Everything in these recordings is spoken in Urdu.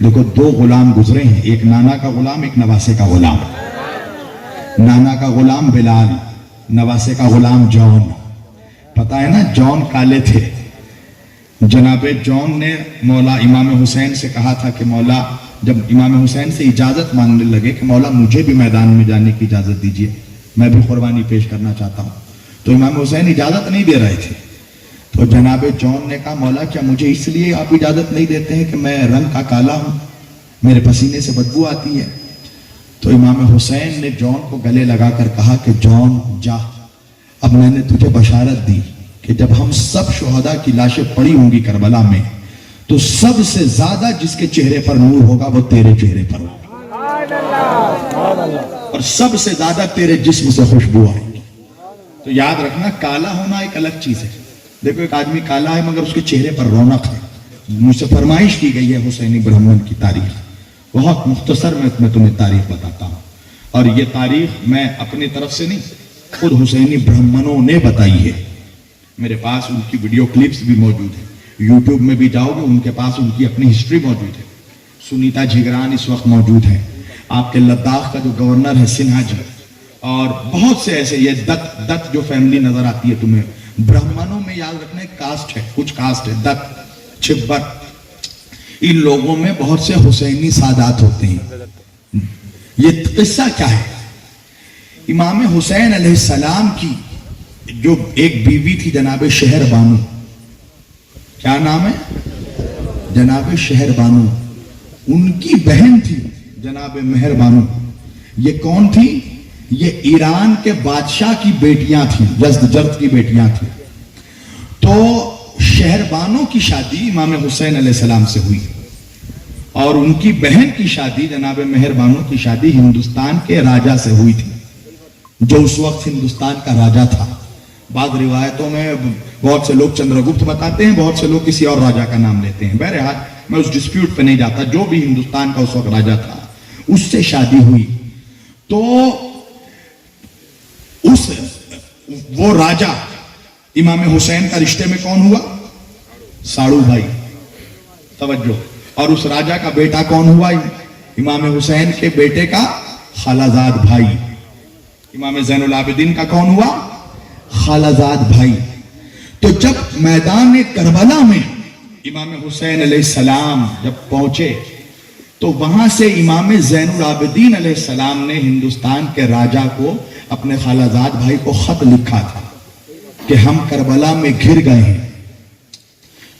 دیکھو دو غلام گزرے ہیں، ایک نانا کا غلام، ایک نواسے کا غلام۔ نانا کا غلام بلال، نواسے کا غلام جون۔ پتہ ہے نا جون کالے تھے۔ جناب جون نے مولا امام حسین سے کہا تھا کہ مولا، جب امام حسین سے اجازت مانگنے لگے کہ مولا مجھے بھی میدان میں جانے کی اجازت دیجیے، میں بھی قربانی پیش کرنا چاہتا ہوں، تو امام حسین اجازت نہیں دے رہے تھے۔ تو جناب جون نے کہا مولا کیا مجھے اس لیے آپ اجازت نہیں دیتے ہیں کہ میں رنگ کا کالا ہوں، میرے پسینے سے بدبو آتی ہے؟ تو امام حسین نے جون کو گلے لگا کر کہا کہ جون جا، اب میں نے تجھے بشارت دی کہ جب ہم سب شہداء کی لاشیں پڑی ہوں گی کربلا میں، تو سب سے زیادہ جس کے چہرے پر نور ہوگا وہ تیرے چہرے پر ہوگا، اور سب سے زیادہ تیرے جسم سے خوشبو آئے گی۔ تو یاد رکھنا کالا ہونا ایک الگ چیز ہے۔ دیکھو ایک آدمی کالا ہے مگر اس کے چہرے پر رونق ہے۔ مجھ سے فرمائش کی گئی ہے حسینی برہمن کی تاریخ، بہت مختصر میں تمہیں تاریخ بتاتا ہوں، اور یہ تاریخ میں اپنی طرف سے نہیں، خود حسینی برہمنوں نے بتائی ہے۔ میرے پاس ان کی ویڈیو کلپس بھی موجود ہیں، یوٹیوب میں بھی جاؤ گے ان کے پاس ان کی اپنی ہسٹری موجود ہے۔ سنیتا جھگران اس وقت موجود ہیں، آپ کے لداخ کا جو گورنر ہے سنہا جی، اور بہت سے ایسے، یہ دت جو فیملی نظر آتی ہے تمہیں، برہمنوں میں یاد رکھنا ایک کاسٹ ہے، کچھ کاسٹ ہے، دت، چھبر، ان لوگوں میں بہت سے حسینی سادات ہوتے ہیں۔ یہ قصہ کیا ہے؟ امام حسین علیہ السلام کی جو ایک بیوی تھی جناب شہر بانو، کیا نام ہے؟ جناب شہر بانو، ان کی بہن تھی جناب مہر بانو۔ یہ کون تھی؟ یہ ایران کے بادشاہ کی بیٹیاں تھیں، یزدجرد کی بیٹیاں تھیں۔ تو شہر بانو کی شادی امام حسین علیہ السلام سے ہوئی، اور ان کی بہن کی شادی جناب مہر بانو کی شادی ہندوستان کے راجہ سے ہوئی تھی، جو اس وقت ہندوستان کا راجہ تھا۔ بعض روایتوں میں بہت سے لوگ چندرگپت بتاتے ہیں، بہت سے لوگ کسی اور راجہ کا نام لیتے ہیں۔ بہرحال میں اس ڈسپیوٹ پہ نہیں جاتا، جو بھی ہندوستان کا اس وقت راجہ تھا اس سے شادی ہوئی۔ تو وہ راجہ امام حسین کا رشتے میں کون ہوا؟ ساڑو بھائی، توجہ۔ اور اس راجہ کا بیٹا کون ہوا؟ امام حسین کے بیٹے کا خالہ زاد بھائی۔ امام زین العابدین کا کون ہوا؟ خالہ زاد بھائی۔ تو جب میدان کربلا میں امام حسین علیہ السلام جب پہنچے، تو وہاں سے امام زین العابدین علیہ السلام نے ہندوستان کے راجہ کو، اپنے خالہ زاد بھائی کو خط لکھا تھا کہ ہم کربلا میں گر گئے ہیں۔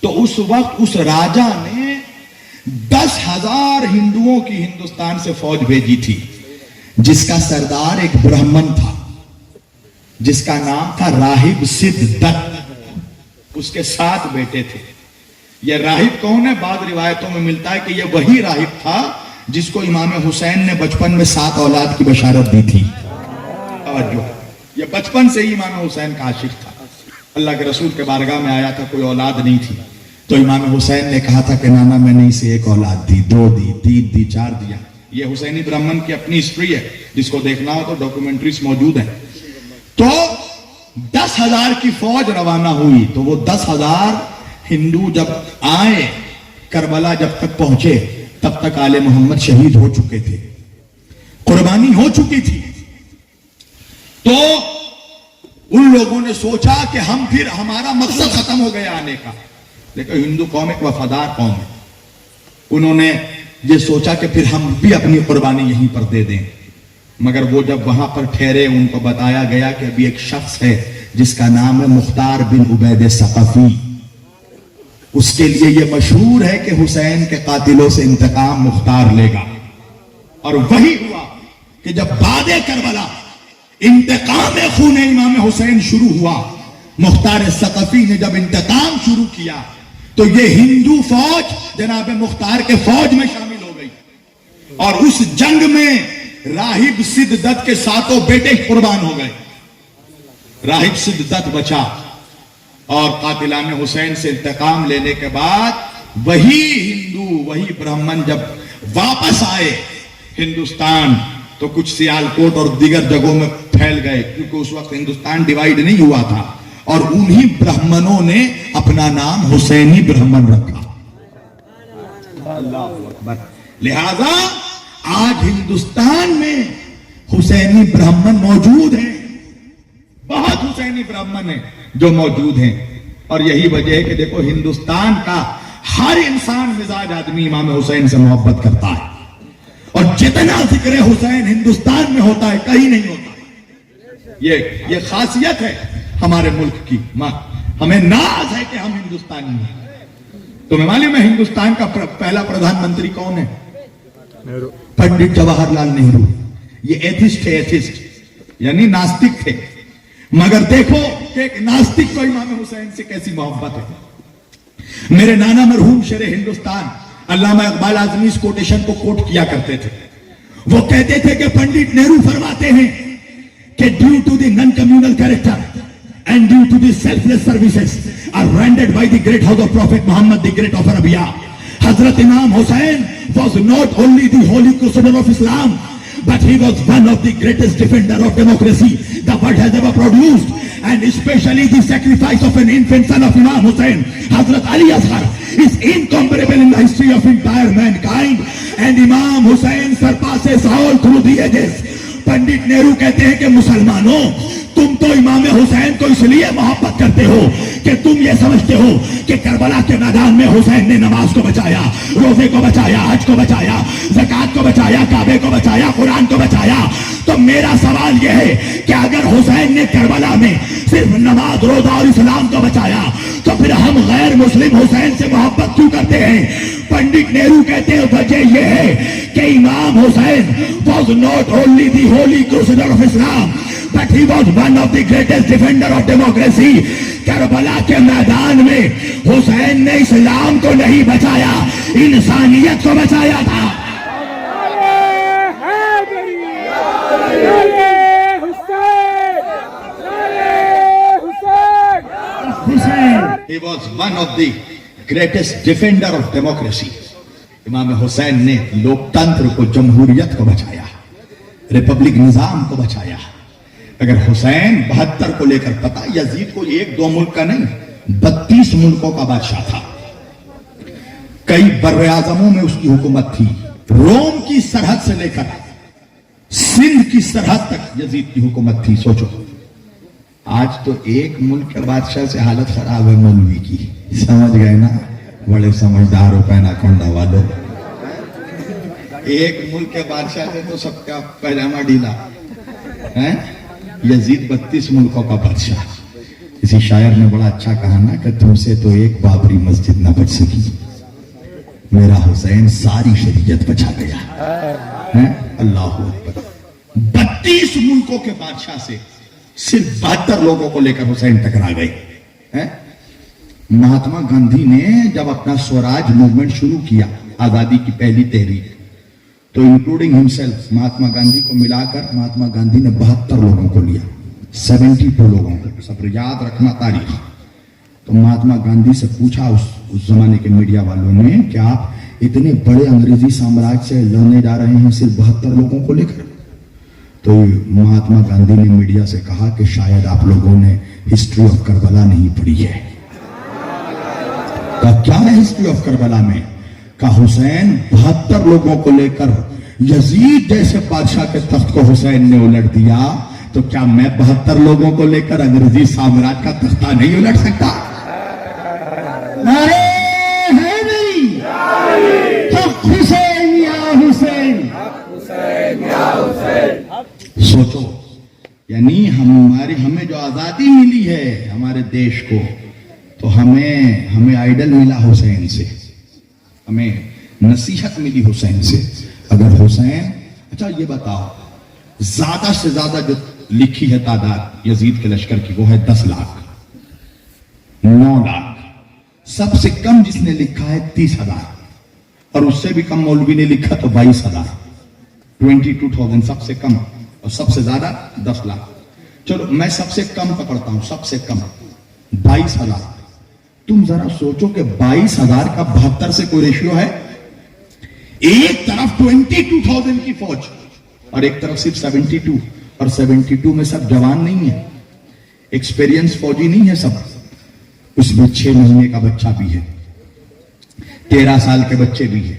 تو اس وقت اس راجہ نے 10,000 ہندوؤں کی ہندوستان سے فوج بھیجی تھی، جس کا سردار ایک برہمن تھا، جس کا نام تھا راہب سدھ دت۔ اس کے 7 بیٹے تھے۔ یہ راہب کون ہے؟ بعض روایتوں میں ملتا ہے کہ یہ وہی راہب تھا جس کو امام حسین نے بچپن میں 7 اولاد کی بشارت دی تھی۔ توجہ، یہ بچپن سے ہی امام حسین کا عاشق تھا، اللہ کے رسول کے بارگاہ میں آیا تھا، کوئی اولاد نہیں تھی، تو امام حسین نے کہا تھا کہ نانا میں نے اسے 1 اولاد دی، 2 دی، 3 دی، 4 دیا۔ یہ حسینی برہمن کی اپنی ہسٹری ہے، جس کو دیکھنا ہو تو ڈاکومنٹریز موجود ہیں۔ تو 10,000 کی فوج روانہ ہوئی، تو وہ 10,000 ہندو جب آئے کربلا، جب تک پہنچے تب تک آل محمد شہید ہو چکے تھے، قربانی ہو چکی تھی۔ تو ان لوگوں نے سوچا کہ ہم پھر ہمارا مقصد ختم ہو گیا آنے کا۔ لیکن ہندو قوم ایک وفادار قوم ہے، انہوں نے یہ سوچا کہ پھر ہم بھی اپنی قربانی یہیں پر دے دیں۔ مگر وہ جب وہاں پر ٹھہرے، ان کو بتایا گیا کہ ابھی ایک شخص ہے جس کا نام ہے مختار بن عبید ثقفی، اس کے لیے یہ مشہور ہے کہ حسین کے قاتلوں سے انتقام مختار لے گا۔ اور وہی ہوا کہ جب بعد کربلا انتقام خون امام حسین شروع ہوا، مختار ثقفی نے جب انتقام شروع کیا، تو یہ ہندو فوج جناب مختار کے فوج میں شامل ہو گئی، اور اس جنگ میں راہب سدھ دت کے 7 بیٹے قربان ہو گئے۔ راہب سدھ دت بچا، اور قاتلان حسین سے انتقام لینے کے بعد وہی ہندو، وہی برہمن جب واپس آئے ہندوستان، تو کچھ سیالکوٹ اور دیگر جگہوں میں پھیل گئے، کیونکہ اس وقت ہندوستان ڈیوائیڈ نہیں ہوا تھا، اور انہی برہمنوں نے اپنا نام حسینی برہمن رکھا۔ لہذا آج ہندوستان میں حسینی برہمن موجود ہیں، بہت حسینی برہمن ہیں جو موجود ہیں، اور یہی وجہ ہے کہ دیکھو ہندوستان کا ہر انسان مزاج آدمی امام حسین سے محبت کرتا ہے، اور جتنا ذکر حسین ہندوستان میں ہوتا ہے کہیں نہیں ہوتا۔ یہ خاصیت ہے ہمارے ملک کی، ہمیں ناز ہے کہ ہم ہندوستانی ہیں۔ تمہیں معلوم ہے ہندوستان کا پہلا پردھان منتری کون ہے؟ پنڈت جواہر لال نہرو۔ یہ ایتھسٹ تھے، ایتھسٹ یعنی ناستک تھے، مگر دیکھو کہ ایک ناستک کو امام حسین سے کیسی محبت ہے۔ میرے نانا مرحوم شیر ہندوستان علامہ اقبال اعظمی اس کوٹیشن کو کوٹ کیا کرتے تھے۔ وہ کہتے تھے کہ پنڈت نہرو فرماتے ہیں کہ due to the non communal character and due to the selfless services are rendered by the great house of Prophet Muhammad, the great of Arabia, Hazrat Imam Hussain was not only the holy crusader of Islam, but he was one of the greatest defender of democracy the world has ever produced, and especially the sacrifice of an infant son of Imam Hussain, Hazrat Ali Asghar, is incomparable in the history of entire mankind, and Imam Hussain surpasses all through the ages. Pandit Nehru کہتے ہیں کہ مسلمانوں تم تو امام حسین کو اس لیے محبت کرتے ہو کہ تم یہ سمجھتے ہو کہ کربلا کے میدان میں حسین نے نماز کو بچایا، روزے کو بچایا، حج کو بچایا، زکوٰۃ کو بچایا، کعبے کو بچایا، قرآن کو بچایا۔ تو میرا سوال یہ ہے کہ اگر حسین نے کربلا میں صرف نماز، روزہ اور اسلام کو بچایا تو پھر ہم غیر مسلم حسین سے محبت کیوں کرتے ہیں؟ پنڈت نہرو کہتے ہیں وجہ یہ ہے کہ امام حسین was not only the holy crusader of Islam, but he was one of the greatest defender of democracy. Karbala کے میدان میں حسین نے اسلام کو نہیں بچایا، انسانیت کو بچایا تھا۔ He was one of the greatest defender of democracy. امام حسین نے لوکتنتر کو، جمہوریت کو بچایا، ریپبلک نظام کو بچایا۔ اگر حسین 72 کو لے کر، پتا یزید کو ایک دو ملک کا نہیں 32 ملکوں کا بادشاہ تھا، کئی بر اعظموں میں اس کی حکومت تھی، روم کی سرحد سے لے کر سندھ کی سرحد تک یزید کی حکومت تھی۔ سوچو آج تو ایک ملک کے بادشاہ سے حالت خراب ہے مولوی کی، سمجھ گئے نا؟ بڑے سمجھدار ہو پینا کونڈا والو، ایک ملک کے بادشاہ سے تو سب کا پیجامہ ڈھیلا ہے۔ یزید 32 ملکوں کا بادشاہ۔ کسی شاعر نے بڑا اچھا کہا نا کہ تم سے تو ایک بابری مسجد نہ بچ سکی، میرا حسین ساری شریعت بچا گیا۔ اللہ اکبر۔ 32 ملکوں کے بادشاہ سے صرف 72 لوگوں کو لے کر حسین ٹکرا گئے۔ مہاتما گاندھی نے جب اپنا سوراج موومنٹ شروع کیا، آزادی کی پہلی تحریک، تو انکلوڈنگ ہمسیلف مہاتما گاندھی کو ملا کر مہاتما گاندھی نے 72 لوگوں کو لیا، 72 لوگوں کو۔ سب یاد رکھنا تاریخ۔ تو مہاتما گاندھی سے پوچھا اس زمانے کے میڈیا والوں نے کہ آپ اتنے بڑے انگریزی سامراج سے لڑنے جا رہے ہیں صرف 72 لوگوں کو لے کر؟ تو مہاتما گاندھی نے میڈیا سے کہا کہ شاید آپ لوگوں نے ہسٹری آف کربلا نہیں پڑھی ہے۔ کیا ہے ہسٹری آف کربلا میں؟ کہ حسین 72 لوگوں کو لے کر یزید جیسے بادشاہ کے تخت کو حسین نے الٹ دیا، تو کیا میں 72 لوگوں کو لے کر انگریزی سامراج کا تختہ نہیں الٹ سکتا؟ نعرے حیدری، حق حسین یا حسین، سوچو یعنی ہمیں جو آزادی ملی ہے ہمارے دیش کو، تو ہمیں آئیڈل ملا حسین سے، ہمیں نصیحت ملی حسین سے۔ اگر حسین، اچھا یہ بتاؤ زیادہ سے زیادہ جو لکھی ہے تعداد یزید کے لشکر کی وہ ہے 10 لاکھ، 9 لاکھ، سب سے کم جس نے لکھا ہے 30,000، اور اس سے بھی کم مولوی نے لکھا تو 22,000، 22,000 سب سے کم، اور سب سے زیادہ 10 لاکھ۔ چلو میں سب سے کم پکڑتا ہوں، سب سے کم 22,000۔ تم ذرا سوچو کہ 22,000 کا 72 سے کوئی ریشیو ہے؟ ایک طرف 22,000 کی فوج اور ایک طرف صرف 72، اور 72 میں سب جوان نہیں ہے، ایکسپیرینس فوجی نہیں ہے سب، اس میں 6 مہینے کا بچہ بھی ہے، 13 سال کے بچے بھی ہیں،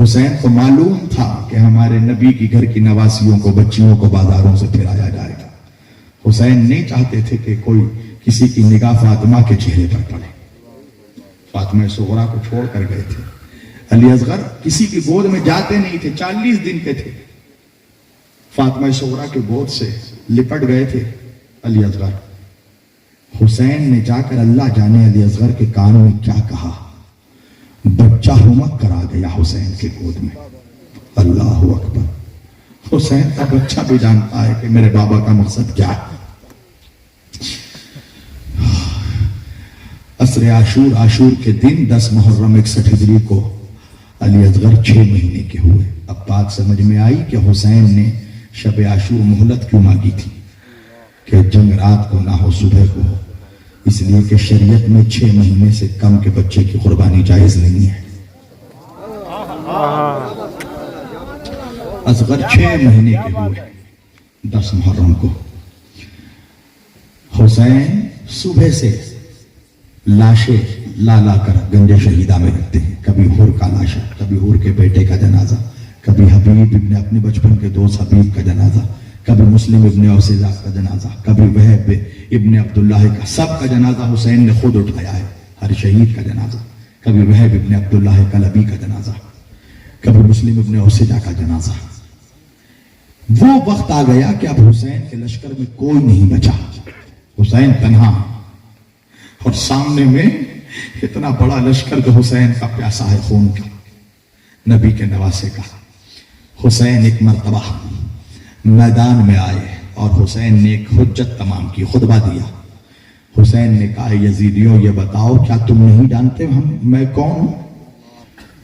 حسین کو معلوم تھا کہ ہمارے نبی کی گھر کی نواسیوں کو بچیوں کو بازاروں سے پھرایا جائے گا. حسین نہیں چاہتے تھے کہ کوئی کسی کی نگاہ فاطمہ کے چہرے پر پڑے. فاطمہ صغرا کو چھوڑ کر گئے تھے. علی اصغر کسی کی گود میں جاتے نہیں تھے, 40 دن کے تھے. فاطمہ صغرا کی گود سے لپٹ گئے تھے علی اصغر. حسین نے جا کر اللہ جانے علی اصغر کے کانوں میں کیا کہا. بچہ ہومک کرا گیا حسین کے گود میں. اللہ اکبر. حسین کا بچہ بھی جانتا ہے کہ میرے بابا کا مقصد کیا ہے. عصر عاشور کے دن 10 محرم 61 ہجری کو علی اصغر 6 مہینے کے ہوئے. اب بات سمجھ میں آئی کہ حسین نے شب عاشور مہلت کیوں مانگی تھی کہ جنگ رات کو نہ ہو صبح کو ہو. اس لیے کہ شریعت میں 6 مہینے سے کم کے بچے کی قربانی جائز نہیں ہے. اصغر 6 مہینے کے ہوئے 10 محرم کو. حسین صبح سے لاشیں لا کر گنج شہیدہ میں رکھتے ہیں. کبھی حور کا لاشا, کبھی حور کے بیٹے کا جنازہ, کبھی حبیب ابن اپنے بچپن کے دوست حبیب کا جنازہ, کبھی مسلم ابن اوسیزہ کا جنازہ, کبھی وہب ابن عبداللہ کا. سب کا جنازہ حسین نے خود اٹھایا ہے. ہر شہید کا جنازہ, کبھی وہب ابن عبداللہ کلبی کا جنازہ, کبھی مسلم ابن اوسیزہ کا جنازہ. وہ وقت آ گیا کہ اب حسین کے لشکر میں کوئی نہیں بچا. حسین تنہا, اور سامنے میں اتنا بڑا لشکر جو حسین کا پیاسا ہے خون کا, نبی کے نواسے کا. حسین ایک مرتبہ میدان میں آئے اور حسین نے ایک حجت تمام کی, خطبہ دیا. حسین نے کہا یزیدیوں یہ بتاؤ کیا تم نہیں جانتے میں کون ہوں؟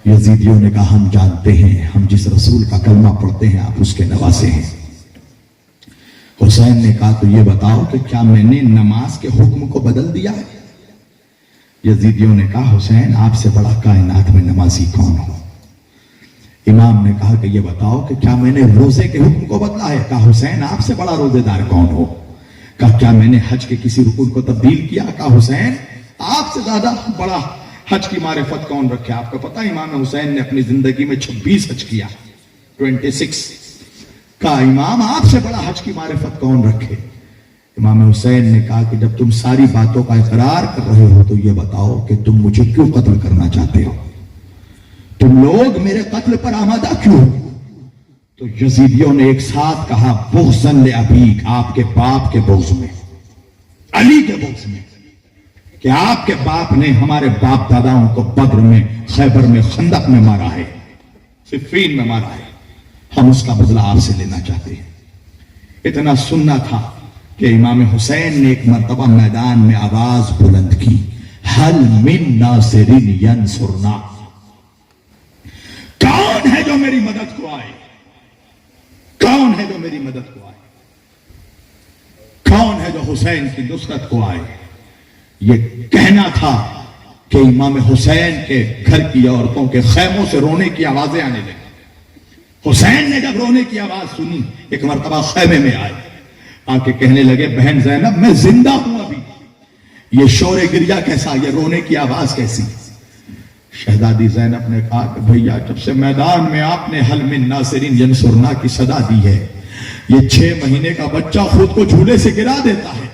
یزیدیوں نے کہا ہم جانتے ہیں, ہم جس رسول کا کلمہ پڑھتے ہیں آپ اس کے نواسے ہیں. حسین نے کہا تو یہ بتاؤ کہ کیا میں نے نماز کے حکم کو بدل دیا ہے؟ یزیدیوں نے کہا حسین آپ سے بڑا کائنات میں نمازی کون ہو؟ امام نے کہا کہ یہ بتاؤ کہ کیا میں نے روزے کے حکم کو بدلا ہے؟ کہا حسین آپ سے بڑا روزے دار کون ہو؟ کہا کیا میں نے حج کے کسی رکن کو تبدیل کیا؟ کہا حسین آپ سے زیادہ بڑا حج کی معرفت کون رکھے؟ آپ کو پتا امام حسین نے اپنی زندگی میں 26 حج کیا, 26. کہا امام آپ سے بڑا حج کی معرفت کون رکھے؟ امام حسین نے کہا کہ جب تم ساری باتوں کا اقرار کر رہے ہو تو یہ بتاؤ کہ تم مجھے کیوں قتل کرنا چاہتے ہو؟ تم لوگ میرے قتل پر آمادہ کیوں ہو؟ تو یزیدیوں نے ایک ساتھ کہا بغضاً لابیک, آپ کے باپ کے بغض میں, علی کے بغض میں, کہ آپ کے باپ نے ہمارے باپ داداؤں کو بدر میں, خیبر میں, خندق میں مارا ہے, صفین میں مارا ہے. ہم اس کا بدلہ آپ سے لینا چاہتے ہیں. اتنا سننا تھا کہ امام حسین نے ایک مرتبہ میدان میں آواز بلند کی, حل من ناصر ینصرنا, کون ہے جو میری مدد کو آئے؟ کون ہے جو میری مدد کو آئے؟ کون ہے جو حسین کی نصرت کو آئے؟ یہ کہنا تھا کہ امام حسین کے گھر کی عورتوں کے خیموں سے رونے کی آوازیں آنے لگی. حسین نے جب رونے کی آواز سنی ایک مرتبہ خیمے میں آئے, آ کے کہنے لگے بہن زینب میں زندہ ہوں ابھی, یہ شور گریا کیسا, یہ رونے کی آواز کیسی؟ شہزادی زینب نے کہا کہ بھیا جب سے میدان میں آپ نے حل من ناصرین ینصرنا کی صدا دی ہے, یہ 6 مہینے کا بچہ خود کو جھولے سے گرا دیتا ہے,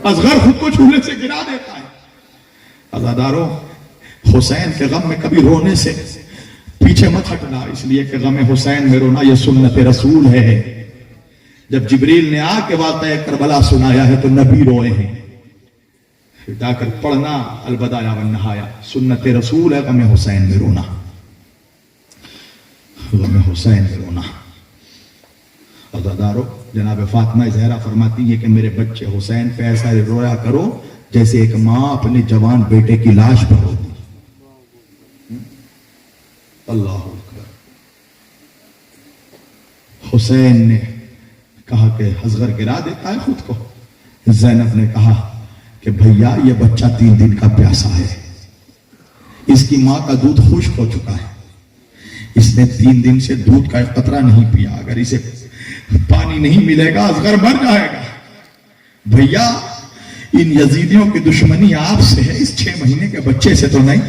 اصغر خود کو جھولے سے گرا دیتا ہے. عزاداروں, حسین کے غم میں کبھی رونے سے پیچھے مت ہٹنا, اس لیے کہ غم حسین میں رونا یہ سنت رسول ہے. جب جبریل نے آ کے واقعہ کربلا سنایا ہے تو نبی روئے ہیں. جا کر پڑھنا البدایا والنہایا, سنت رسول ہے غم حسین میں رونا, غم حسین میں رونا. عزادارو, جناب فاطمہ زہرا فرماتی ہے کہ میرے بچے حسین پہ ایسا رویا کرو جیسے ایک ماں اپنے جوان بیٹے کی لاش پر روتی. اللہ اکبر. حسین نے کہا کہ اصغر گرا دیتا ہے خود کو. زینب نے کہا کہ بھیا یہ بچہ 3 دن کا پیاسا ہے, اس کی ماں کا دودھ خشک ہو چکا ہے, اس نے 3 دن سے دودھ کا ایک قطرہ نہیں پیا, اگر اسے پانی نہیں ملے گا اصغر مر جائے گا. بھیا ان یزیدیوں کی دشمنی آپ سے ہے, اس 6 مہینے کے بچے سے تو نہیں.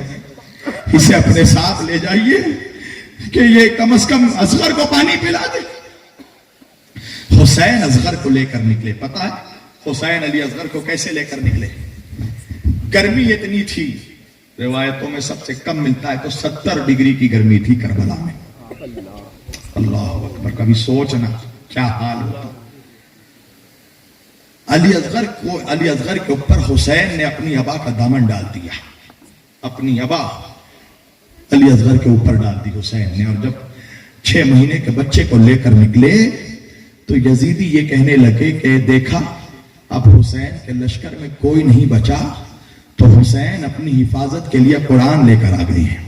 اسے اپنے ساتھ لے جائیے کہ یہ کم از کم اصغر کو پانی پلا دے۔ حسین اصغر کو لے کر نکلے۔ پتا ہے حسین علی اصغر کو کیسے لے کر نکلے؟ گرمی اتنی تھی، روایتوں میں سب سے کم ملتا ہے تو 70 ڈگری کی گرمی تھی کربلا میں۔ اللہ اکبر، کبھی سوچنا کیا حال ہوتا۔ علی اصغر کے اوپر حسین نے اپنی ابا کا دامن ڈال دیا، اپنی ابا علی اصغر کے اوپر ڈال دی حسین نے۔ اور جب 6 مہینے کے بچے کو لے کر نکلے تو یزیدی یہ کہنے لگے کہ دیکھا اب حسین کے لشکر میں کوئی نہیں بچا تو حسین اپنی حفاظت کے لیے قرآن لے کر آ گئے ہیں۔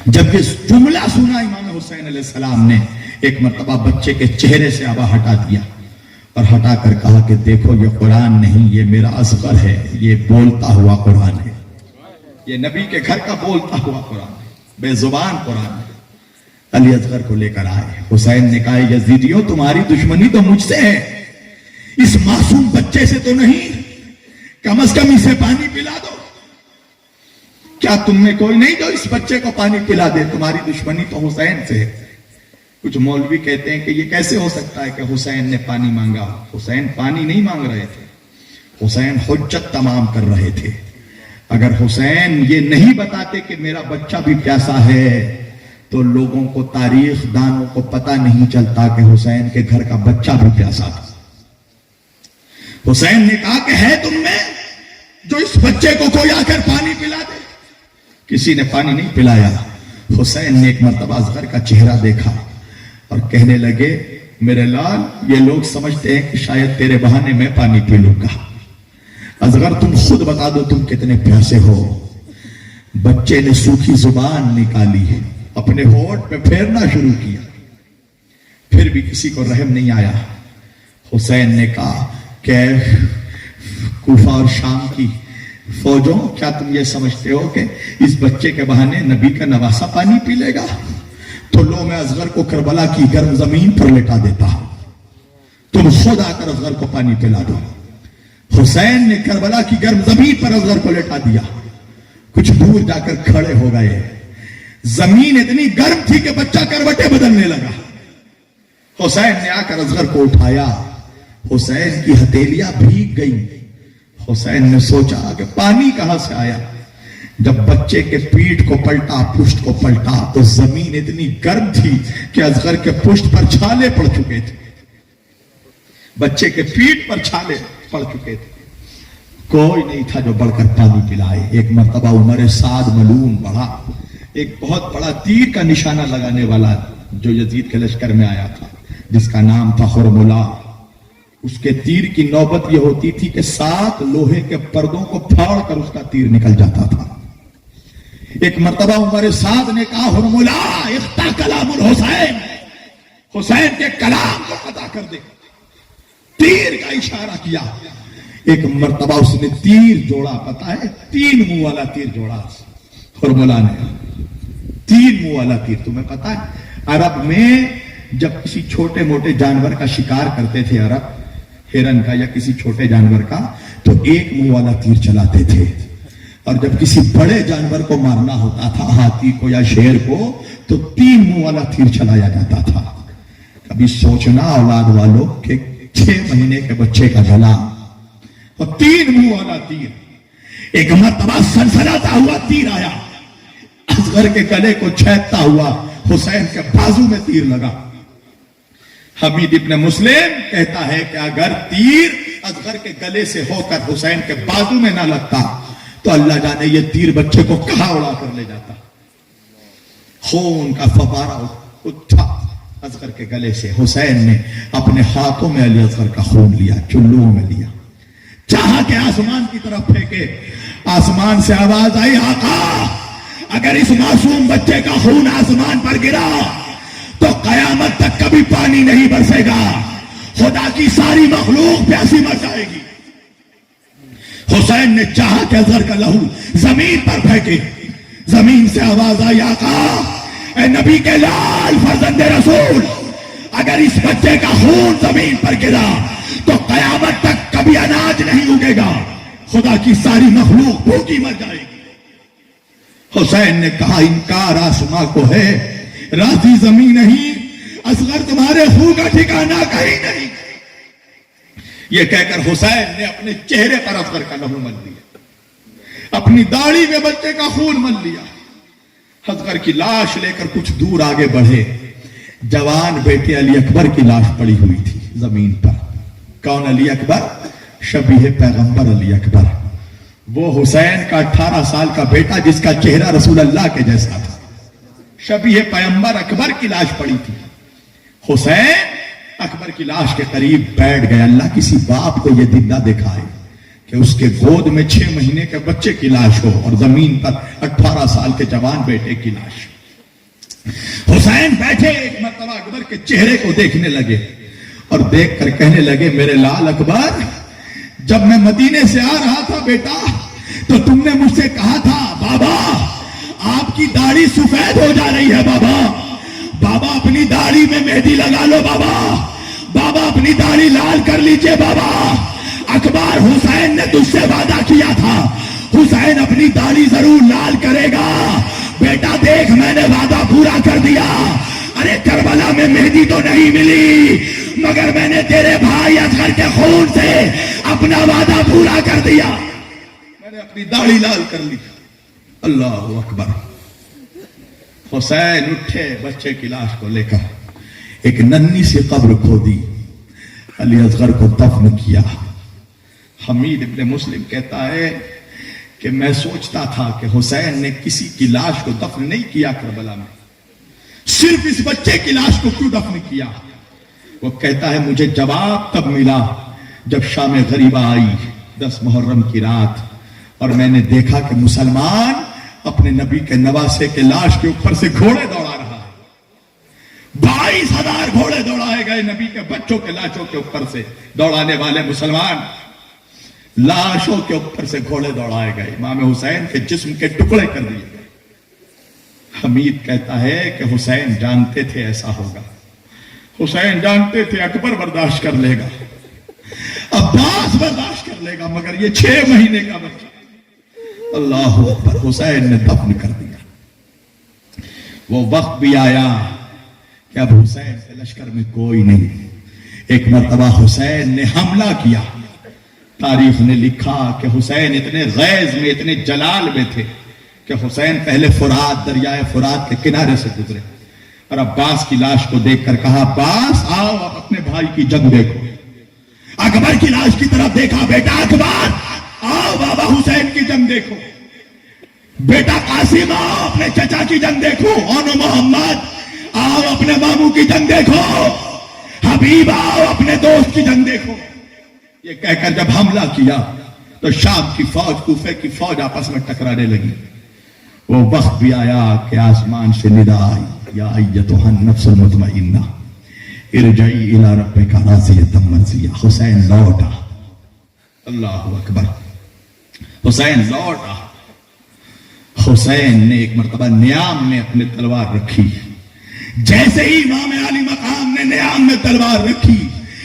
جب یہ جملہ سنا امام حسین علیہ السلام نے ایک مرتبہ بچے کے چہرے سے ابا ہٹا دیا اور ہٹا کر کہا کہ دیکھو یہ قرآن نہیں، یہ میرا اصغر ہے، یہ بولتا ہوا قرآن ہے، یہ نبی کے گھر کا بولتا ہوا قرآن ہے، بے زبان قرآن ہے۔ علی اصغر کو لے کر آئے۔ حسین نے کہا یزیدیوں تمہاری دشمنی تو مجھ سے ہے، اس معصوم بچے سے تو نہیں، کم از کم اسے پانی پلا دو۔ کیا تم میں کوئی نہیں جو اس بچے کو پانی پلا دے؟ تمہاری دشمنی تو حسین سے ہے۔ کچھ مولوی کہتے ہیں کہ یہ کیسے ہو سکتا ہے کہ حسین نے پانی مانگا؟ حسین پانی نہیں مانگ رہے تھے، حسین حجت تمام کر رہے تھے۔ اگر حسین یہ نہیں بتاتے کہ میرا بچہ بھی پیاسا ہے تو لوگوں کو، تاریخ دانوں کو پتہ نہیں چلتا کہ حسین کے گھر کا بچہ بھی پیاسا تھا۔ حسین نے کہا کہ ہے تم میں جو اس بچے کو کوئی آ کر پانی پلا دے؟ کسی نے پانی نہیں پلایا۔ حسین نے ایک مرتبہ اصغر کا چہرہ دیکھا اور کہنے لگے میرے لال یہ لوگ سمجھتے ہیں کہ شاید تیرے بہانے میں پانی پی لوں گا، اصغر تم خود بتا دو تم کتنے پیاسے ہو۔ بچے نے سوکھی زبان نکالی، اپنے ہونٹ پہ پھیرنا شروع کیا، پھر بھی کسی کو رحم نہیں آیا۔ حسین نے کہا کہ کوفہ اور شام کی فوجوں کیا تم یہ سمجھتے ہو کہ اس بچے کے بہانے نبی کا نواسا پانی پی لے گا؟ تو لو میں اصغر کو کربلا کی گرم زمین پر لٹا دیتا ہوں، تم خود آ کر اصغر کو پانی پلا دو۔ حسین نے کربلا کی گرم زمین پر اصغر کو لٹا دیا، کچھ دور جا کر کھڑے ہو گئے۔ زمین اتنی گرم تھی کہ بچہ کروٹیں بدلنے لگا۔ حسین نے آ کر اصغر کو اٹھایا، حسین کی ہتھیلیاں بھیگ گئی۔ حسین نے سوچا کہ پانی کہاں سے آیا؟ جب بچے کے پیٹھ کو پلٹا، پشت کو پلٹا تو زمین اتنی گرم تھی کہ اصغر کے پشت پر چھالے پڑ چکے تھے، بچے کے پیٹھ پر چھالے پڑ چکے تھے۔ کوئی نہیں تھا جو بڑھ کر پانی پلائے۔ ایک مرتبہ عمر سعد ملعون بڑھا، ایک بہت بڑا تیر کا نشانہ لگانے والا جو یزید کے لشکر میں آیا تھا، جس کا نام تھا خرملا۔ اس کے تیر کی نوبت یہ ہوتی تھی کہ 7 لوہے کے پردوں کو پھاڑ کر اس کا تیر نکل جاتا تھا۔ ایک مرتبہ عمر سعد نے کہا ہرملا اختا کلام الحسین، حسین کے کلام کو قطع کر دے، تیر کا اشارہ کیا۔ ایک مرتبہ اس نے تیر جوڑا، پتا ہے 3 منہ والا تیر جوڑا ہرملا نے، 3 منہ والا تیر۔ تمہیں پتا ہے عرب میں جب کسی چھوٹے موٹے جانور کا شکار کرتے تھے عرب، ہرن کا یا کسی چھوٹے جانور کا، تو 1 منہ والا تیر چلاتے تھے، اور جب کسی بڑے جانور کو مارنا ہوتا تھا، ہاتھی کو یا شیر کو، تو 3 منہ والا تیر چلایا جاتا تھا۔ کبھی سوچنا اولاد والوں کہ 6 مہینے کے بچے کا گلا اور 3 منہ والا تیر۔ ایک مرتبہ سنسناتا ہوا تیر آیا، اصغر کے گلے کو چھیدتا ہوا حسین کے بازو میں تیر لگا۔ حمید ابن مسلم کہتا ہے کہ اگر تیر اصغر کے گلے سے ہو کر حسین کے بازو میں نہ لگتا تو اللہ جانے یہ تیر بچے کو کہاں اڑا کر لے جاتا۔ خون کا فوارہ اٹھا اصغر کے گلے سے۔ حسین نے اپنے ہاتھوں میں علی اصغر کا خون لیا، چلوں میں لیا، چاہا کہ آسمان کی طرف پھینکے۔ آسمان سے آواز آئی آقا اگر اس معصوم بچے کا خون آسمان پر گرا تو قیامت تک کبھی پانی نہیں برسے گا، خدا کی ساری مخلوق پیاسی مر جائے گی۔ حسین نے چاہا کہ اصغر کا لہو زمین پر پھینکے، زمین سے آواز آئی آقا اے نبی کے لال فرزند رسول اگر اس بچے کا خون زمین پر گرا تو قیامت تک کبھی اناج نہیں اگے گا، خدا کی ساری مخلوق بھوکی مر جائے گی۔ حسین نے کہا انکار آسماں کو ہے، راضی زمین نہیں، اصغر تمہارے خون کا ٹھکانہ کہیں نہیں۔ یہ کہہ کر حسین نے اپنے چہرے پر اصغر کا لہو مل لیا، اپنی داڑھی میں بچے کا خون مل لیا۔ اصغر کی لاش لے کر کچھ دور آگے بڑھے، جوان بیٹے علی اکبر کی لاش پڑی ہوئی تھی زمین پر۔ کون علی اکبر؟ شبیہ پیغمبر علی اکبر، وہ حسین کا 18 سال کا بیٹا جس کا چہرہ رسول اللہ کے جیسا تھا۔ شبیہ پیغمبر اکبر کی لاش پڑی تھی۔ حسین اکبر کی لاش کے قریب بیٹھ گئے۔ اللہ کسی باپ کو یہ دن نہ دکھائے کہ اس کے گود میں 6 مہینے کے بچے کی لاش ہو اور زمین پر 18 سال کے جوان بیٹے کی لاش۔ حسین بیٹھے، ایک مرتبہ اکبر کے چہرے کو دیکھنے لگے اور دیکھ کر کہنے لگے میرے لال اکبر، جب میں مدینے سے آ رہا تھا بیٹا تو تم نے مجھ سے کہا تھا بابا آپ کی داڑھی سفید ہو جا رہی ہے، بابا اپنی داڑھی میں مہندی لگا لو، بابا اپنی داڑھی لال کر لیجئے بابا۔ اکبر، حسین نے تجھ سے وعدہ کیا تھا حسین اپنی داڑھی ضرور لال کرے گا، بیٹا دیکھ میں نے وعدہ پورا کر دیا۔ ارے کربلا میں مہندی تو نہیں ملی مگر میں نے تیرے بھائی اصغر کے خون سے اپنا وعدہ پورا کر دیا، میں نے اپنی داڑھی لال کر لی۔ اللہ اکبر۔ حسین اٹھے، بچے کی لاش کو لے کر ایک ننھی سی قبر کھودی، علی اصغر کو دفن کیا۔ حمید ابن مسلم کہتا ہے کہ میں سوچتا تھا کہ حسین نے کسی کی لاش کو دفن نہیں کیا کربلا میں، صرف اس بچے کی لاش کو کیوں دفن کیا؟ وہ کہتا ہے مجھے جواب تب ملا جب شام غریبہ آئی 10 محرم کی رات اور میں نے دیکھا کہ مسلمان اپنے نبی کے نواسے کے لاش کے اوپر سے گھوڑے دوڑا رہا ہے۔ 22,000 گھوڑے دوڑائے گئے نبی کے بچوں کے لاشوں کے اوپر سے، دوڑانے والے مسلمان لاشوں کے اوپر سے گھوڑے دوڑائے گئے، امام حسین کے جسم کے ٹکڑے کر دیے گئے۔ حمید کہتا ہے کہ حسین جانتے تھے ایسا ہوگا، حسین جانتے تھے اکبر برداشت کر لے گا، عباس برداشت کر لے گا، مگر یہ 6 مہینے کا بچہ، اللہ اکبر، حسین نے دفن کر دیا۔ وہ وقت بھی آیا کہ اب حسین کے لشکر میں کوئی نہیں۔ ایک مرتبہ حسین نے حملہ کیا، تاریخ نے لکھا کہ حسین اتنے غیظ میں، اتنے جلال میں تھے کہ حسین پہلے فرات، دریائے فرات کے کنارے سے گزرے اور عباس کی لاش کو دیکھ کر کہا عباس آؤ اب اپنے بھائی کی جنگ دیکھو۔ اکبر کی لاش کی طرف دیکھا، بیٹا اکبر آؤ بابا حسین کی جنگ دیکھو، بیٹا قاسم آؤ اپنے چچا کی جنگ دیکھو، اونو محمد آؤ اپنے ماموں کی جنگ دیکھو، حبیب آؤ اپنے دوست کی جنگ دیکھو۔ یہ کہہ کر جب حملہ کیا تو شام کی فوج، کوفے کی فوج آپس میں ٹکرانے لگی۔ وہ وقت بھی آیا کہ آسمان سے ندا آئی، یا ایتھا النفس المطمئنہ ارجعی الی ربک راضیۃ مرضیہ۔ حسین لوٹا، اللہ اکبر، حسین لوٹا۔ حسین نے ایک مرتبہ نیام میں اپنے تلوار رکھی، جیسے ہی امام علی مقام نے نیام میں تلوار رکھی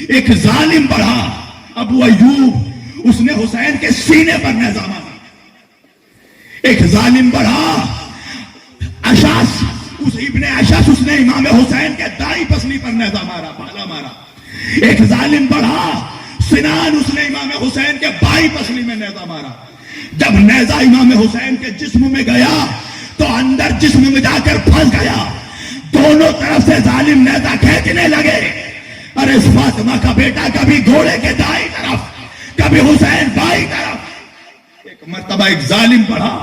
ایک ظالم بڑھا، ابو ایوب، اس نے حسین کے سینے پر نیزہ مارا۔ ایک ظالم بڑھا اشعث، اس ابن اشعث، اس نے امام حسین کے دائیں پسلی پر نیزہ مارا، بھالا مارا۔ ایک ظالم بڑھا سنان، اس نے امام حسین کے بائیں پسلی میں نیزہ مارا۔ جب نیزہ امام حسین کے جسم میں گیا تو اندر جسم میں جا کر پھنس گیا، دونوں طرف سے ظالم نیزہ کھینچنے لگے۔ ارے فاطمہ کا بیٹا کبھی گھوڑے کے دائیں طرف، کبھی حسین بائیں طرف۔ ایک مرتبہ ایک ظالم بڑھا،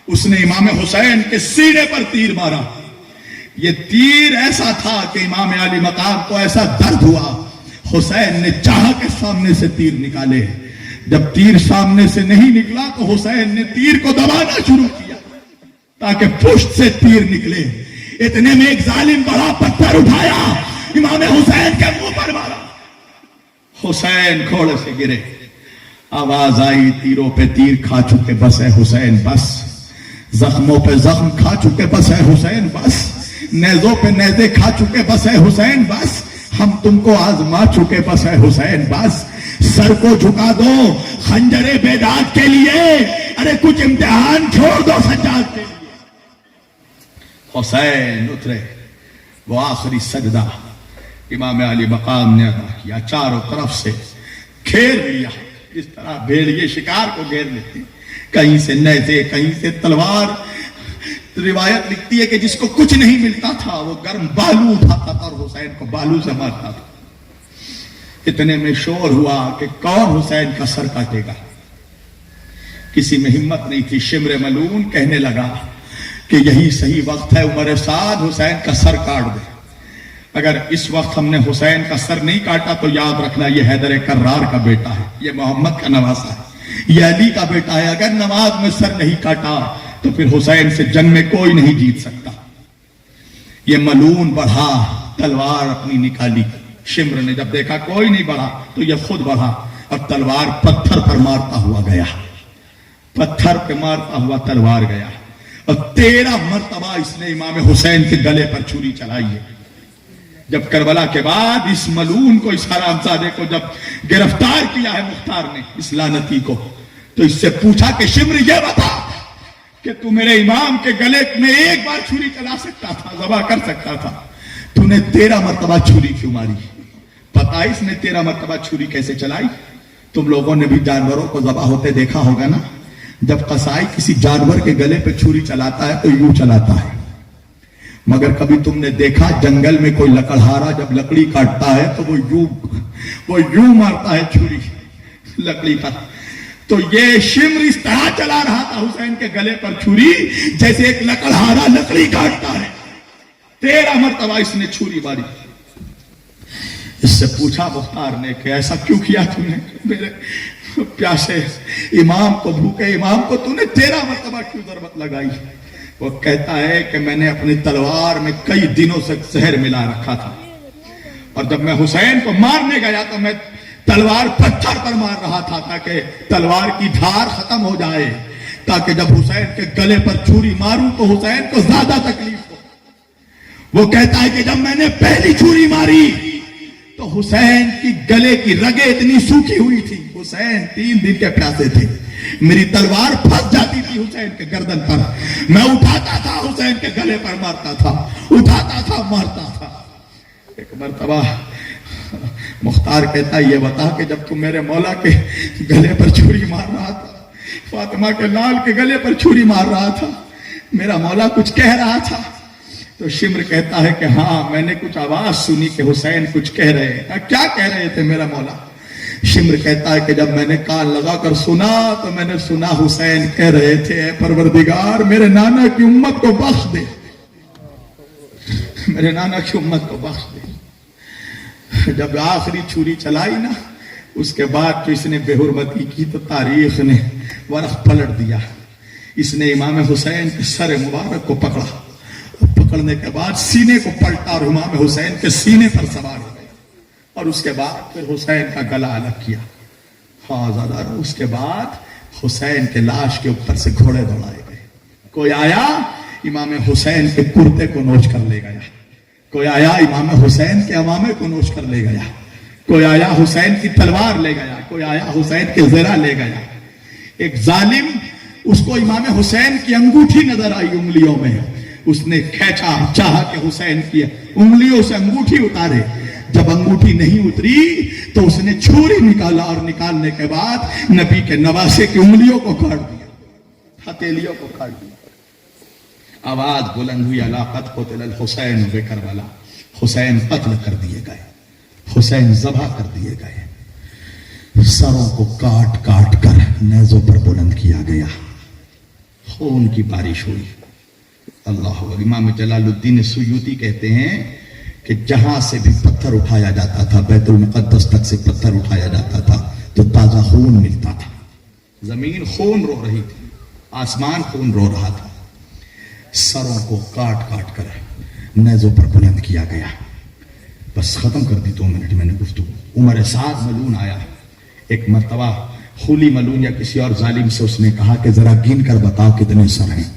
اس نے امام حسین کے سینے پر تیر مارا۔ یہ تیر ایسا تھا کہ امام علی مقام کو ایسا درد ہوا، حسین نے چاہا کہ سامنے سے تیر نکالے، جب تیر سامنے سے نہیں نکلا تو حسین نے تیر کو دبانا شروع کیا تاکہ پشت سے تیر نکلے۔ اتنے میں ایک ظالم بڑا پتھر اٹھایا، امام حسین کے منہ پر مارا، حسین گھوڑے سے گرے۔ آواز آئی تیروں پہ تیر کھا چکے بس ہے حسین بس، زخموں پہ زخم کھا چکے بس ہے حسین بس، نیزوں پہ نیزے کھا چکے بس ہے حسین بس، ہم تم کو آزما چکے بس ہے حسین بس، سر کو جھکا دو خنجر بیداد کے لیے، ارے کچھ امتحان چھوڑ دو سجاد کے لیے۔ حسین اترے، وہ آخری سجدہ امام علی مقام نے ادا کیا، چاروں طرف سے گھیر لیا، اس طرح بھیڑیے شکار کو گھیر لیتے، کہیں سے نیزے، کہیں سے تلوار۔ روایت لکھتی ہے کہ جس کو کچھ نہیں ملتا تھا وہ گرم بالو اٹھاتا تھا اور حسین کو بالو سے مارتا تھا۔ اتنے میں شور ہوا کہ کون حسین کا سر کاٹے گا؟ کسی میں ہمت نہیں تھی۔ شمر ملعون کہنے لگا کہ یہی صحیح وقت ہے، عمر سعد حسین کا سر کاٹ دے۔ اگر اس وقت ہم نے حسین کا سر نہیں کاٹا تو یاد رکھنا یہ حیدر کرار کا بیٹا ہے، یہ محمد کا نواسا ہے، یہ علی کا بیٹا ہے۔ اگر نماز میں سر نہیں کاٹا تو پھر حسین سے جنگ میں کوئی نہیں جیت سکتا۔ یہ ملعون بڑھا، تلوار اپنی نکالی۔ شمر نے جب دیکھا کوئی نہیں بڑھا تو یہ خود بڑھا اور تلوار پتھر پر مارتا ہوا گیا، پتھر پہ مارتا ہوا تلوار گیا، اور 13 مرتبہ اس نے امام حسین کے گلے پر چھری چلائی ہے۔ جب کربلا کے بعد اس ملعون کو، اس حرامزادے کو جب گرفتار کیا ہے مختار نے، اس لعنتی کو، تو اس سے پوچھا کہ شمر یہ بتا کہ تو میرے امام کے گلے میں ایک بار چھری چلا سکتا تھا، ذبح کر سکتا تھا، تو نے 13 مرتبہ چھری کیوں ماری؟ پتا اس نے 13 مرتبہ چھری کیسے چلائی؟ تم لوگوں نے بھی جانوروں کو ذبح ہوتے دیکھا ہوگا نا، جب قصائی کسی جانور کے گلے پہ چھری چلاتا ہے تو یوں چلاتا ہے، مگر کبھی تم نے دیکھا جنگل میں کوئی لکڑہارا جب لکڑی کاٹتا ہے تو وہ یوں مارتا ہے چھری لکڑی کا؟ تو یہ شمر اس طرح چلا رہا تھا حسین کے گلے پر چھری جیسے ایک لکڑہارا لکڑی کاٹتا ہے۔ 13 مرتبہ اس نے چھری ماری۔ اس سے پوچھا مختار نے کہ ایسا کیوں کیا تم نے؟ میرے پیاسے امام کو، بھوکے امام کو تو نے 13 مرتبہ کیوں ضربت لگائی؟ وہ کہتا ہے کہ میں نے اپنی تلوار میں کئی دنوں سے زہر ملا رکھا تھا، اور جب میں حسین کو مارنے گیا تو میں تلوار پتھر پر مار رہا تھا تاکہ تلوار کی دھار ختم ہو جائے، تاکہ جب حسین کے گلے پر چھری ماروں تو حسین کو زیادہ تکلیف ہو۔ وہ کہتا ہے کہ جب میں نے پہلی چھری ماری تو حسین کی گلے کی رگیں اتنی سوکھی ہوئی تھی، حسین 3 دن کے پیاسے تھے، میری تلوار پھنس جاتی تھی حسین کے گردن پر، میں اٹھاتا تھا حسین کے گلے پر مارتا تھا، اٹھاتا تھا مارتا تھا۔ ایک مرتبہ مختار کہتا ہے یہ بتا کہ جب تم میرے مولا کے گلے پر چھری مار رہا تھا، فاطمہ کے لال کے گلے پر چھری مار رہا تھا، میرا مولا کچھ کہہ رہا تھا؟ تو شمر کہتا ہے کہ ہاں میں نے کچھ آواز سنی کہ حسین کچھ کہہ رہے ہیں۔ کیا کہہ رہے تھے میرا مولا؟ شمر کہتا ہے کہ جب میں نے کان لگا کر سنا تو میں نے سنا حسین کہہ رہے تھے اے پروردگار میرے نانا کی امت کو بخش دے، میرے نانا کی امت کو بخش دے۔ جب آخری چھری چلائی نا، اس کے بعد جو اس نے بے حرمتی کی تو تاریخ نے ورق پلٹ دیا۔ اس نے امام حسین کے سر مبارک کو پکڑا، پکڑنے کے بعد سینے کو پلٹا اور امام حسین کے سینے پر سوار ہو گئے، اور اس کے بعد پھر حسین کا گلا الگ کیا۔ اس کے بعد حسین کے لاش کے اوپر سے گھوڑے دوڑائے گئے۔ کوئی آیا امام حسین کے کرتے کو نوچ کر لے گیا، کوئی آیا امام حسین کے امامے کو نوچ کر لے گیا، کوئی آیا حسین کی تلوار لے گیا، کوئی آیا حسین کے زرہ لے گیا۔ ایک ظالم، اس کو امام حسین کی انگوٹھی نظر آئی انگلیوں میں، اس نے کھینچا، چاہا کہ حسین کی انگلیوں سے انگوٹھی اتارے۔ جب انگوٹھی نہیں اتری تو اس نے چھری نکالا، اور نکالنے کے بعد نبی کے نواسے کی انگلیوں کو کاٹ دیا، ہتھیلیوں کو کاٹ دیا۔ آواز بلند ہوئی الا قد قتل الحسین بکربلا، حسین قتل کر دیے گئے، حسین ذبح کر دیے گئے، سروں کو کاٹ کاٹ کر نیزوں پر بلند کیا گیا، خون کی بارش ہوئی۔ اللہ اکبر۔ امام جلال الدین سیوطی کہتے ہیں کہ جہاں سے بھی پتھر اٹھایا جاتا تھا، بیت المقدس تک سے پتھر اٹھایا جاتا تھا تو تازہ خون ملتا تھا، زمین خون رو رہی تھی، آسمان خون رو رہا تھا، سروں کو کاٹ کاٹ کر نیزوں پر بلند کیا گیا۔ بس ختم کر دی 2 منٹ میں نے گفتگو۔ عمر سعد ملعون آیا، ایک مرتبہ خولی ملعون یا کسی اور ظالم سے اس نے کہا کہ ذرا گن کر بتاؤ کتنے سر ہیں۔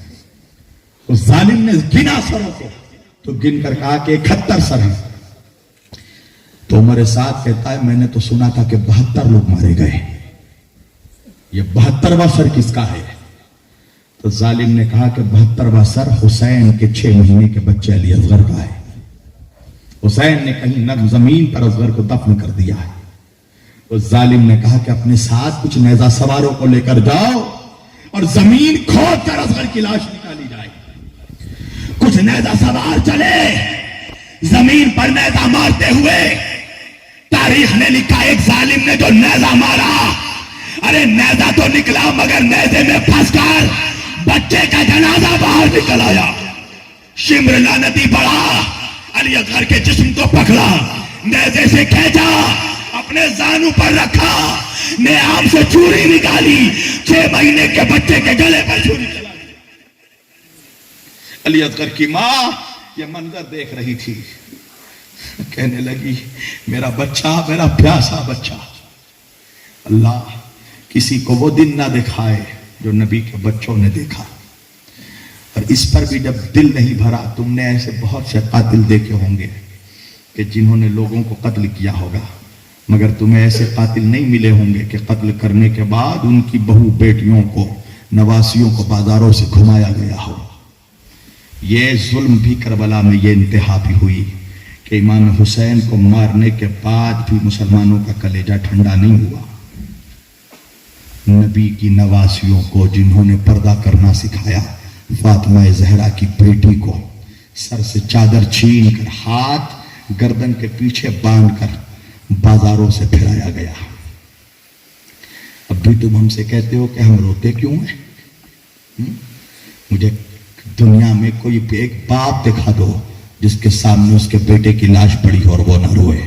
اس ظالم نے گنا سروں کو تو گن کر کہا کہ 71 سر ہیں۔ تو عمر سعد کہتا ہے میں نے تو سنا تھا کہ 72 لوگ مارے گئے، یہ 72واں سر کس کا ہے؟ تو ظالم نے کہا کہ 72واں سر حسین کے 6 مہینے کے بچے علی اصغر کا ہے. حسین نے کہیں نرم زمین پر اصغر کو دفن کر دیا ہے. اس ظالم نے کہا کہ اپنے ساتھ کچھ نیزہ سواروں کو لے کر جاؤ اور زمین کھود کر اصغر کی لاش نکالی جائے. کچھ نیزہ سوار چلے, زمین پر نیزہ مارتے ہوئے. تاریخ نے لکھا ایک ظالم نے جو نیزہ مارا, ارے نیزہ تو نکلا مگر نیزے میں پھنس کر بچے کا جنازہ باہر نکل آیا. شمر لعنتی پڑا, علی اصغر کے جسم کو پکڑا, نیزے سے کھینچا, اپنے زانو پر رکھا, نیام سے چھری نکالی, 6 مہینے کے بچے کے گلے پر چھری چلا دی. علی اصغر کی ماں یہ منظر دیکھ رہی تھی, کہنے لگی میرا بچہ, میرا پیاسا بچہ. اللہ کسی کو وہ دن نہ دکھائے جو نبی کے بچوں نے دیکھا. اور اس پر بھی جب دل نہیں بھرا, تم نے ایسے بہت سے قاتل دیکھے ہوں گے کہ جنہوں نے لوگوں کو قتل کیا ہوگا, مگر تمہیں ایسے قاتل نہیں ملے ہوں گے کہ قتل کرنے کے بعد ان کی بہو بیٹیوں کو, نواسیوں کو بازاروں سے گھمایا گیا ہو. یہ ظلم بھی کربلا میں یہ انتہا بھی ہوئی کہ امام حسین کو مارنے کے بعد بھی مسلمانوں کا کلیجہ ٹھنڈا نہیں ہوا. نبی کی نواسیوں کو جنہوں نے پردہ کرنا سکھایا, فاطمہ زہرا کی بیٹی کو سر سے چادر چھین کر ہاتھ گردن کے پیچھے باندھ کر بازاروں سے پھرایا گیا. اب بھی تم ہم سے کہتے ہو کہ ہم روتے کیوں ہیں؟ مجھے دنیا میں کوئی ایک باپ دکھا دو جس کے سامنے اس کے بیٹے کی لاش پڑی ہو اور وہ نہ روئے.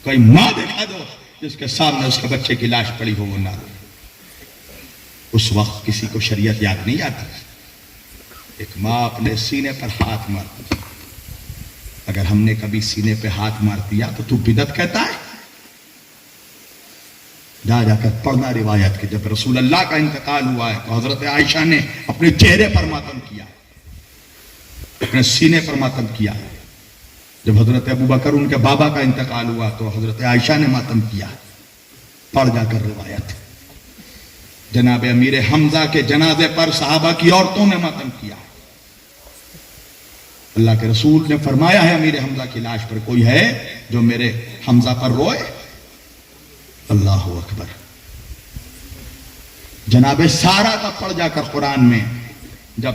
کوئی ماں دکھا دو جس کے سامنے اس کے بچے کی لاش پڑی ہو وہ نہ روئے. اس وقت کسی کو شریعت یاد نہیں آتی. ایک ماں اپنے سینے پر ہاتھ مارتی. اگر ہم نے کبھی سینے پہ ہاتھ مار دیا تو بدعت کہتا ہے؟ جا کر پڑھنا روایت کہ جب رسول اللہ کا انتقال ہوا ہے تو حضرت عائشہ نے اپنے چہرے پر ماتم کیا, اپنے سینے پر ماتم کیا. جب حضرت ابوبکر ان کے بابا کا انتقال ہوا تو حضرت عائشہ نے ماتم کیا. پڑھ جا کر روایت. جناب امیر حمزہ کے جنازے پر صحابہ کی عورتوں نے ماتم کیا. اللہ کے رسول نے فرمایا ہے امیر حمزہ کی لاش پر کوئی ہے جو میرے حمزہ پر روئے؟ اللہ اکبر. جناب سارہ کا پڑھ جا کر قرآن میں, جب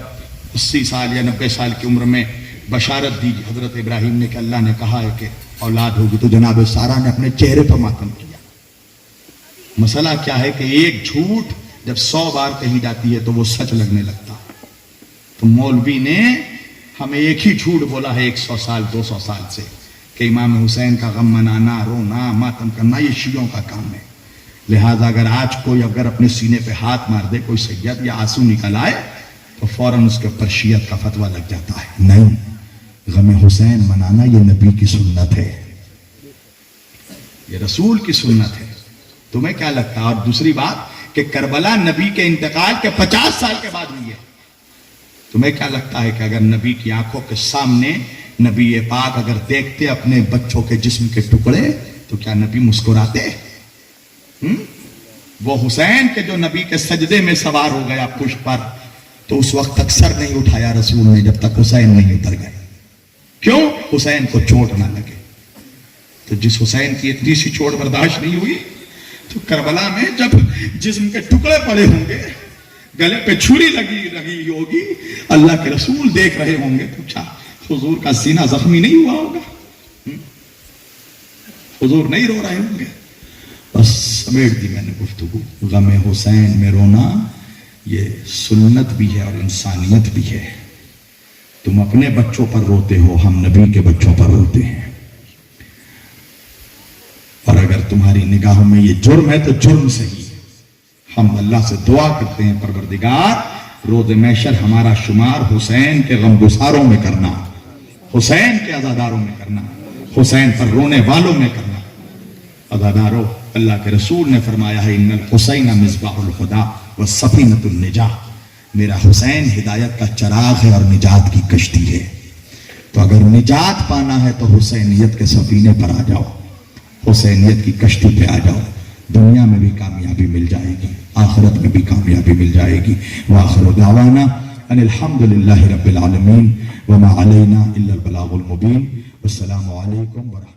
80 سال یا 90 سال کی عمر میں بشارت دی حضرت ابراہیم نے کہ اللہ نے کہا ہے کہ اولاد ہوگی, تو جناب سارہ نے اپنے چہرے پر ماتم کیا. مسئلہ کیا ہے کہ ایک جھوٹ جب 100 بار کہی جاتی ہے تو وہ سچ لگنے لگتا ہے. تو مولوی نے ہمیں ایک ہی جھوٹ بولا ہے 100 سال 200 سال سے کہ امام حسین کا غم منانا, رونا, ماتم کرنا یہ شیعوں کا کام ہے. لہٰذا اگر آج کوئی اپنے سینے پہ ہاتھ مار دے, کوئی سید یا آنسو نکل آئے, تو فوراً اس کے اوپر شیعت کا فتویٰ لگ جاتا ہے. نہیں, غم حسین منانا یہ نبی کی سنت ہے, یہ رسول کی سنت ہے. تمہیں کیا لگتا ہے؟ اور دوسری بات کہ کربلا نبی کے انتقال کے 50 سال کے بعد ہوئی ہے. تمہیں کیا لگتا ہے کہ اگر نبی کی آنکھوں کے سامنے نبی پاک اگر دیکھتے اپنے بچوں کے جسم کے ٹکڑے تو کیا نبی مسکراتے؟ وہ حسین کے جو نبی کے سجدے میں سوار ہو گیا پشت پر, تو اس وقت تک سر نہیں اٹھایا رسول نے جب تک حسین نہیں اتر گئے. کیوں؟ حسین کو چوٹ نہ لگے. تو جس حسین کی اتنی سی چوٹ برداشت نہیں ہوئی, تو کربلا میں جب جسم کے ٹکڑے پڑے ہوں گے, گلے پہ چھری لگی ہوگی, اللہ کے رسول دیکھ رہے ہوں گے, تو کیا حضور کا سینہ زخمی نہیں ہوا ہوگا؟ حضور نہیں رو رہے ہوں گے؟ بس سمیٹ دی میں نے گفتگو. غم حسین میں رونا یہ سنت بھی ہے اور انسانیت بھی ہے. تم اپنے بچوں پر روتے ہو, ہم نبی کے بچوں پر روتے ہیں. اور اگر تمہاری نگاہوں میں یہ جرم ہے تو جرم صحیح. ہم اللہ سے دعا کرتے ہیں پروردگار روز محشر ہمارا شمار حسین کے غمگساروں میں کرنا, حسین کے عزاداروں میں کرنا, حسین پر رونے والوں میں کرنا. عزاداروں, اللہ کے رسول نے فرمایا ہے ان الحسین مصباح الہدی وسفینۃ النجاہ, میرا حسین ہدایت کا چراغ ہے اور نجات کی کشتی ہے. تو اگر نجات پانا ہے تو حسینیت کے سفینے پر آ جاؤ, حسینیت کی کشتی پہ آ جاؤ, دنیا میں بھی کامیابی مل جائے گی, آخرت میں بھی کامیابی مل جائے گی. وآخر دعوانا ان الحمدللہ رب العالمین وما علینا الا البلاغ المبین. والسلام علیکم ورحمۃ اللہ.